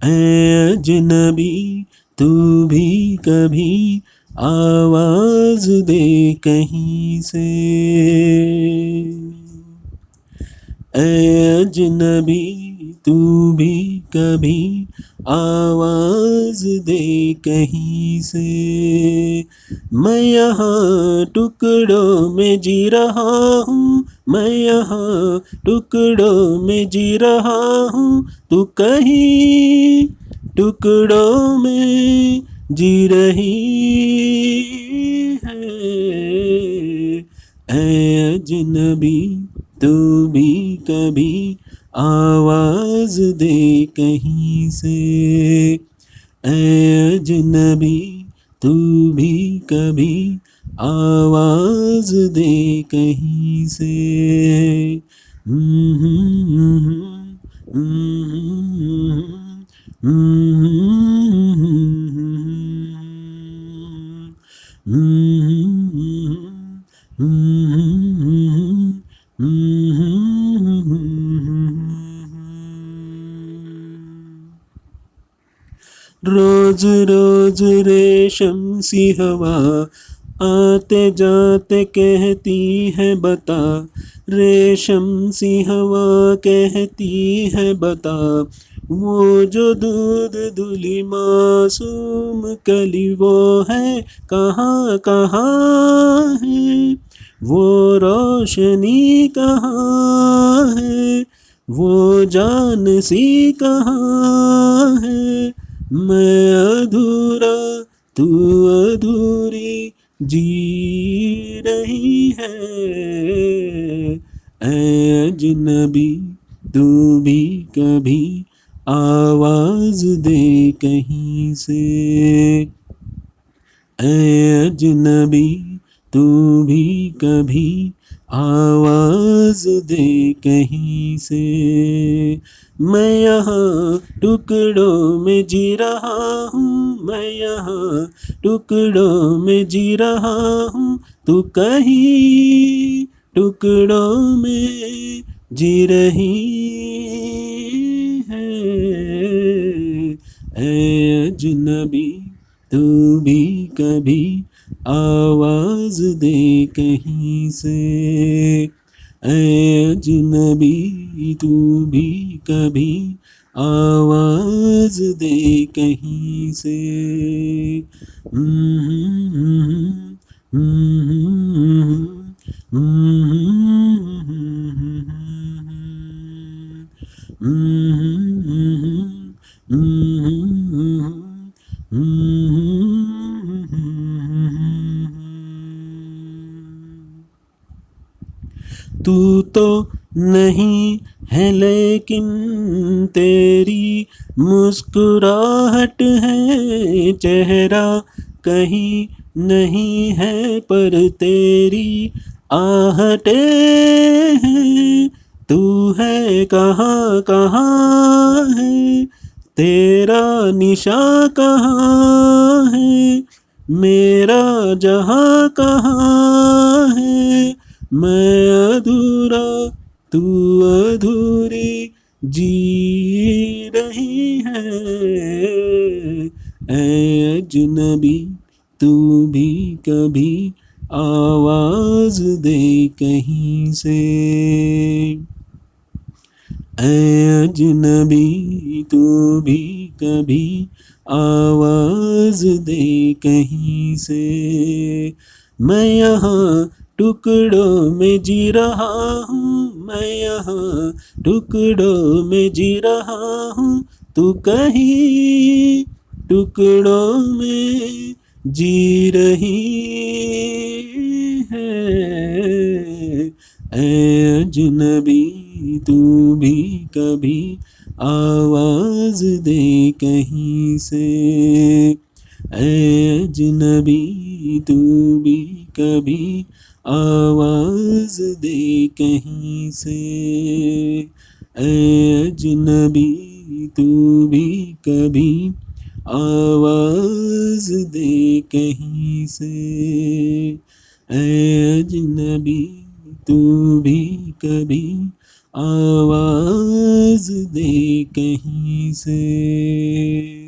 اے اجنبی تو بھی کبھی آواز دے کہیں سے، اے اجنبی تو بھی کبھی آواز دے کہیں سے، میں یہاں ٹکڑوں میں جی رہا ہوں، میں یہاں ٹکڑوں میں جی رہا ہوں، تو کہیں ٹکڑوں میں جی رہی ہے، اے اجنبی تو بھی کبھی آواز دے کہیں سے، اے اجنبی تو بھی کبھی آواز دے کہیں سے۔ روز روز ریشم سی ہوا آتے جاتے کہتی ہے بتا، ریشم سی ہوا کہتی ہے بتا، وہ جو دودھ دھلی معصوم کلی وہ ہے کہاں کہاں ہے، وہ روشنی کہاں ہے، وہ جان سی کہاں ہے، میں ادھورا تو ادھوری جی رہی ہے، اے اجنبی تو بھی کبھی آواز دے کہیں سے، اے اجنبی تو بھی کبھی آواز دے کہیں سے، میں یہاں ٹکڑوں میں جی رہا ہوں، میں یہاں ٹکڑوں میں جی رہا ہوں، تو کہیں ٹکڑوں میں جی رہی ہے، اے اجنبی تو بھی کبھی آواز دے کہیں سے، اے اجنبی تو بھی کبھی آواز دے کہیں سے۔ تو نہیں ہے لیکن تیری مسکراہٹ ہے، چہرہ کہیں نہیں ہے پر تیری آہٹیں ہیں، تو ہے کہاں کہاں ہے، تیرا نشاں کہاں ہے، میرا جہاں کہاں ہے، میں ادھورا تو ادھوری جی رہی ہے، اے اجنبی تو بھی کبھی آواز دے کہیں سے، اے اجنبی تو بھی کبھی آواز دے کہیں سے، میں یہاں ٹکڑوں میں جی رہا ہوں، میں یہاں ٹکڑوں میں جی رہا ہوں، تو کہیں ٹکڑوں میں جی رہی ہے، اے اجنبی تو بھی کبھی آواز دے کہیں سے، اے اجنبی تو بھی کبھی آواز دے کہیں سے، اے اجنبی تو بھی کبھی آواز دے کہیں سے، اے اجنبی تو بھی کبھی آواز دے کہیں سے.